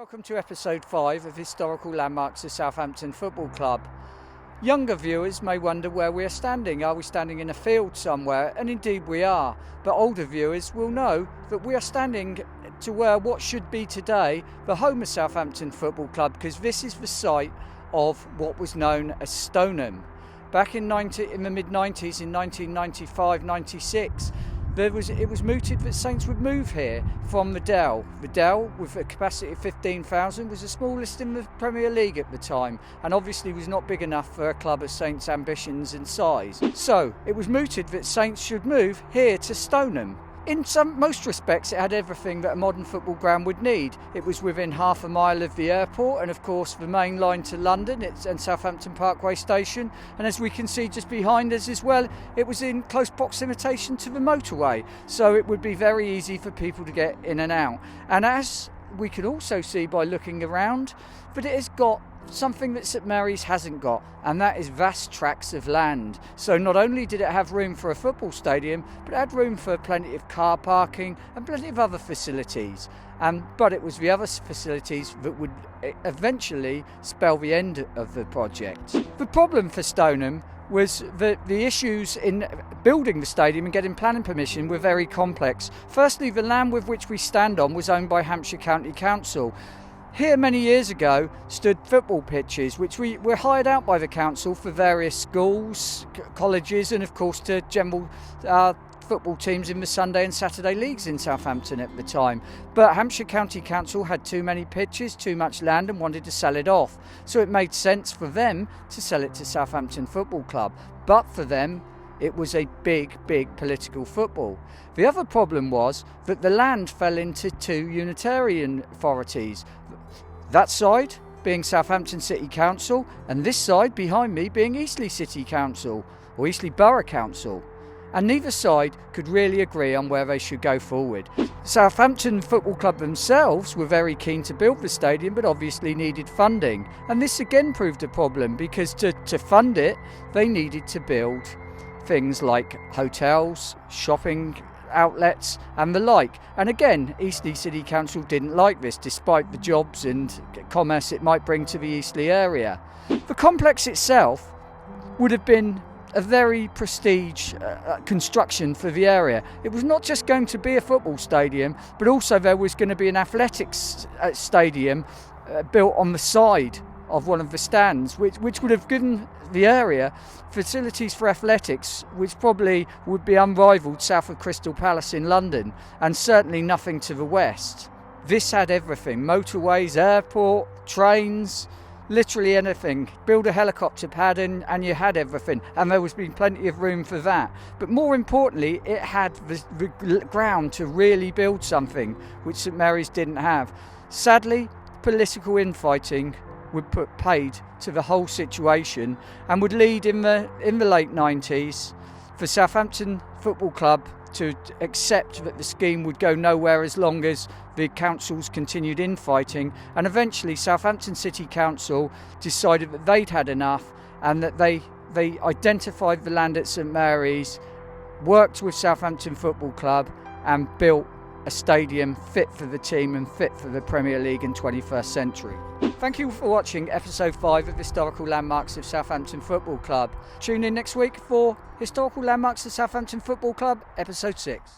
Welcome to episode 5 of Historical Landmarks of Southampton Football Club. Younger viewers may wonder where we are standing. Are we standing in a field somewhere? And indeed we are. But older viewers will know that we are standing to where what should be today the home of Southampton Football Club, because this is the site of what was known as Stoneham. Back in the mid-90s, in 1995-96, it was mooted that Saints would move here from the Dell. The Dell, with a capacity of 15,000, was the smallest in the Premier League at the time, and obviously was not big enough for a club of Saints' ambitions and size. So it was mooted that Saints should move here to Stoneham. In most respects, it had everything that a modern football ground would need. It was within half a mile of the airport and, of course, the main line to London and Southampton Parkway Station. And as we can see just behind us as well, it was in close proximity to the motorway. So it would be very easy for people to get in and out. And as we can also see by looking around, that it has got something that St Mary's hasn't got, and that is vast tracts of land. So not only did it have room for a football stadium, but it had room for plenty of car parking and plenty of other facilities. But it was the other facilities that would eventually spell the end of the project. The problem for Stoneham was that the issues in building the stadium and getting planning permission were very complex. Firstly, the land with which we stand on was owned by Hampshire County Council. Here many years ago stood football pitches which were hired out by the council for various schools, colleges and of course to general football teams in the Sunday and Saturday leagues in Southampton at the time. But Hampshire County Council had too many pitches, too much land and wanted to sell it off. So it made sense for them to sell it to Southampton Football Club. But for them, it was a big political football. The other problem was that the land fell into two Unitarian authorities. That side being Southampton City Council and this side behind me being Eastleigh City Council or Eastleigh Borough Council. And neither side could really agree on where they should go forward. Southampton Football Club themselves were very keen to build the stadium but obviously needed funding. And this again proved a problem because to fund it they needed to build things like hotels, shopping outlets and the like. And again, Eastleigh City Council didn't like this despite the jobs and commerce it might bring to the Eastleigh area. The complex itself would have been a very prestige construction for the area. It was not just going to be a football stadium, but also there was going to be an athletics stadium built on the side of one of the stands, which would have given the area facilities for athletics which probably would be unrivaled south of Crystal Palace in London, and certainly nothing to the west. This had everything: motorways, airport, trains, literally anything. Build a helicopter pad and you had everything, and there was been plenty of room for that. But more importantly, it had the ground to really build something which St Mary's didn't have. Sadly, political infighting would put paid to the whole situation and would lead in the late 90s for Southampton Football Club to accept that the scheme would go nowhere as long as the councils continued infighting, and eventually Southampton City Council decided that they'd had enough and that they identified the land at St Mary's, worked with Southampton Football Club and built a stadium fit for the team and fit for the Premier League in 21st century. Thank you for watching episode 5 of Historical Landmarks of Southampton Football Club. Tune in next week for Historical Landmarks of Southampton Football Club episode 6.